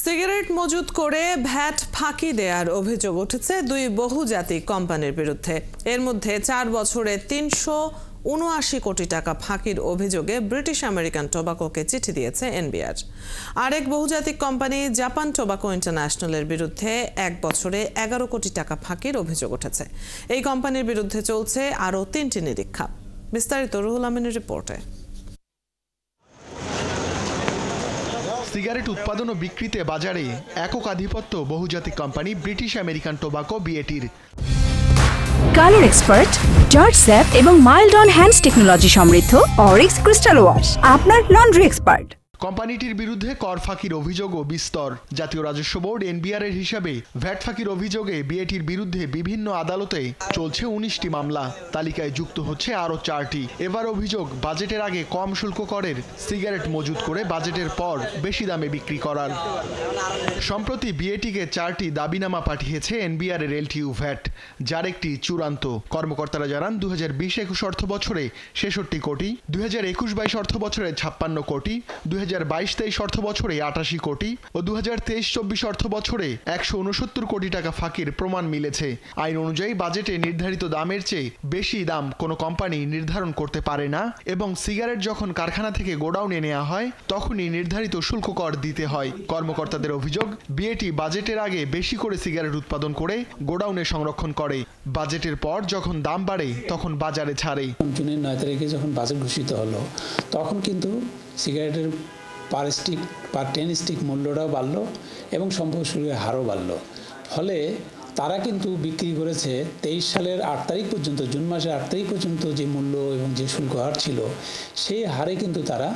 Cigarette মজুত করে VAT ফাঁকি দেওয়ার অভিযোগ উঠেছে দুই বহুজাতিক কোম্পানির বিরুদ্ধে। এর মধ্যে 4 বছরে 379 কোটি টাকা ফাঁকির অভিযোগে ব্রিটিশ আমেরিকান টোবাকোকে চিঠি দিয়েছে এনবিআর। আরেক বহুজাতিক কোম্পানি জাপান টোবাকো ইন্টারন্যাশনালের বিরুদ্ধে 1 বছরে 11 কোটি টাকা ফাঁকির অভিযোগ উঠেছে। এই কোম্পানির বিরুদ্ধে চলছে আরও 3টি নিরীক্ষা। বিস্তারিত রুহুল আমিনের রিপোর্টে। সিগারেট উৎপাদন ও বিক্রিতে বাজারে একক আধিপত্য বহুজাতিক কোম্পানি ব্রিটিশ আমেরিকান টোবাকো বিএটির। কালার এক্সপার্ট, জর্জ স্যাপ এবং মাইল্ড অন হ্যান্ডস টেকনোলজি সমৃদ্ধ অরিক্স ক্রিস্টাল ওয়াশ আপনার লন্ড্রি এক্সপার্ট। কোম্পানিটির বিরুদ্ধে কর ফাঁকির অভিযোগও বিস্তর। জাতীয় রাজস্ব বোর্ড এনবিআর এর হিসাবে ভ্যাট ফাঁকির অভিযোগে বিএটির বিরুদ্ধে বিভিন্ন আদালতে চলছে 19টি মামলা। তালিকায় যুক্ত হচ্ছে আরও 4টি। এবার অভিযোগ বাজেটের আগে কম শুল্ক করের সিগারেট মজুত করে বাজেটের পর বেশি দামে বিক্রি করার। সম্প্রতি বিএটিকে 4টি দাবিনামা পাঠিয়েছে এনবিআর এর এলটিইউ ভ্যাট, যার একটি চূড়ান্ত। কর্মকর্তারা জানান 2020-21 অর্থ বছরে 66 কোটি, 2021-22 অর্থ বছরে 56 কোটি, 2022-23 অর্থ বছরে 88 কোটি ও 2023-24 অর্থ বছরে 169 কোটি টাকা ফাঁকির প্রমাণ মিলেছে। আইন অনুযায়ী বাজেটে নির্ধারিত দামের চেয়ে বেশি দাম কোনো কোম্পানি নির্ধারণ করতে পারে না এবং সিগারেট যখন কারখানা থেকে গোডাউনে নেওয়া হয় তখনই নির্ধারিত শুল্ক কর দিতে হয়। কর্মকর্তাদের অভিযোগ, বিএটি বাজেটের আগে বেশি করে সিগারেট উৎপাদন করে গোডাউনে সংরক্ষণ করে। বাজেটের পর যখন দাম বাড়ে তখন বাজারে ছাড়ে। জুনের 9 তারিখে যখন বাজেট ঘোষিত হলো তখন কিন্তু সিগারেটের পার 10 স্টিক মূল্যটাও বাড়লো এবং সম্ভব শুল্কের হারও বাড়লো। ফলে তারা কিন্তু বিক্রি করেছে 23 সালের 8 তারিখ পর্যন্ত, জুন মাসের 8 তারিখ পর্যন্ত যে মূল্য এবং যে শুল্ক হার ছিল সেই হারে কিন্তু তারা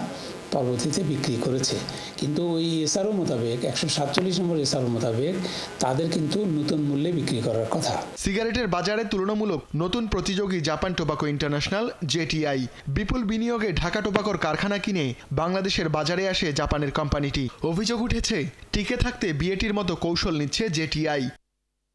পরবর্তীতে বিক্রি করেছে। কিন্তু ওই এসআরও মোতাবেক 147 নম্বর এসআরও মোতাবেক তাদের কিন্তু নতুন মূল্যে বিক্রি করার কথা। সিগারেটের বাজারে তুলনামূলক নতুন প্রতিযোগী জাপান টোবাকো ইন্টারন্যাশনাল জেটিআই। বিপুল বিনিয়োগে ঢাকা টোবাকোর কারখানা কিনে বাংলাদেশের বাজারে আসে জাপানের কোম্পানিটি। অভিযোগ উঠেছে টিকে থাকতে বিএটির মতো কৌশল নিচ্ছে জেটিআই।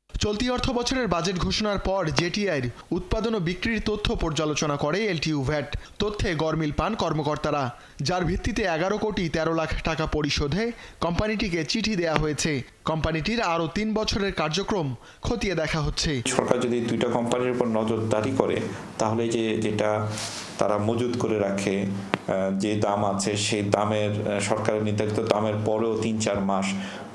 চলতি অর্থ বছরের বাজেট ঘোষণার পর জেটিআইয়ের উৎপাদন ও বিক্রির তথ্য পর্যালোচনা করে এলটিইউ ভ্যাট। তথ্যে গরমিল পান কর্মকর্তারা, যার ভিত্তিতে 11 কোটি 13 লাখ টাকা পরিশোধে কোম্পানিটিকে চিঠি দেয়া হয়েছে। কোম্পানিটির আরও 3 বছরের কার্যক্রম খতিয়ে দেখা হচ্ছে। সরকার যদি 2টা কোম্পানির উপর নজরদারি করে তাহলে যেটা তারা মজুত করে রাখে, যে দাম আছে সেই দামের সরকারের নির্ধারিত দামের পরেও 3-4 মাস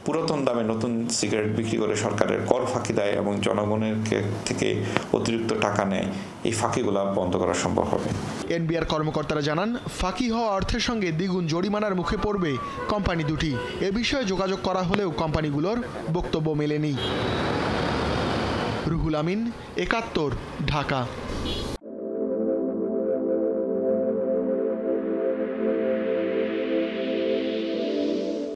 পুরাতন দামে নতুন সিগারেট বিক্রি করে সরকারের কর ফাঁকি দেয় এবং জনগণের থেকে অতিরিক্ত টাকা নেয়, এই ফাঁকিগুলো বন্ধ করা সম্ভব হবে। এনবিআর কর্মকর্তারা জানান, ফাঁকি হওয়া অর্থের সঙ্গে দ্বিগুণ জরিমানার মুখে পড়বে কোম্পানি দুটি। এ বিষয়ে যোগাযোগ করা হলেও কোম্পানিগুলোর বক্তব্য মেলেনি। রুহুল আমিন, 71, ঢাকা।